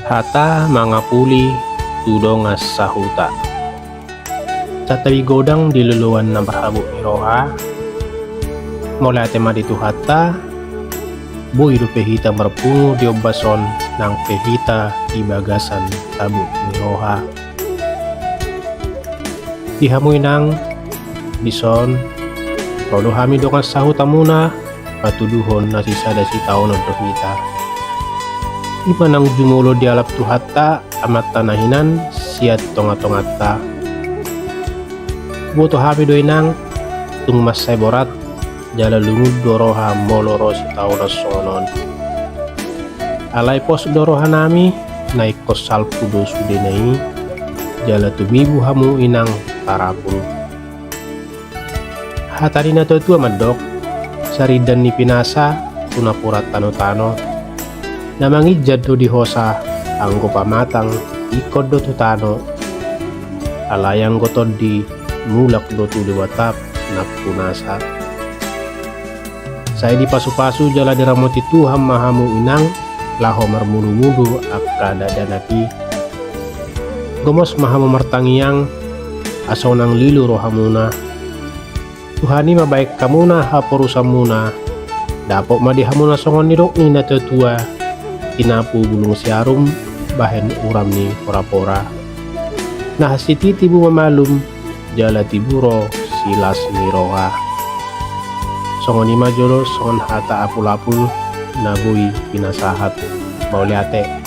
Hata mga puli tudong nga sa huta. Sa tabi godang diluluan ng barhabo ni Roha, mula tema dito hata, buhay do pehita marpungo di obason ng pehita ibagasan tabo ni Roha. Ihamoy ng bison, rodo hami do nga sa huta muna, matuduhon na si sada si tao ng pehita. Iba nang jumulo di alap tu hatta amat tanahinan siat tonga-tongata. Buto habi doy nang tung masay borat jala lungud doroha moloro si tao na sonon. Alay pos doroha nami naik kos salpudo sude nai jala tumibu hamu inang tarapul. Hatari na to madok saridan ni pinasa tunapurat tano-tano. Namangijad do di hosa anggo pamatang ikod do tutano alayang gotod di mulak do tu liwatap napunasa. Saya di pasu-pasu jala diramoti Tuhan mahamu inang laho marmulu-mulu akada danapi gomos mahamu martangiang aso nang lilu rohamuna Tuhani mabaik kamuna haporusamuna dapok madihamuna songon nirok ni na tetua tinapu bulung siarum bahen uram ni pora-pora. Nah si titibu mamalum jala tiburo silas ni Roha. Songon ima jolo songon hata apul-apul nabui pinasahat mauliate.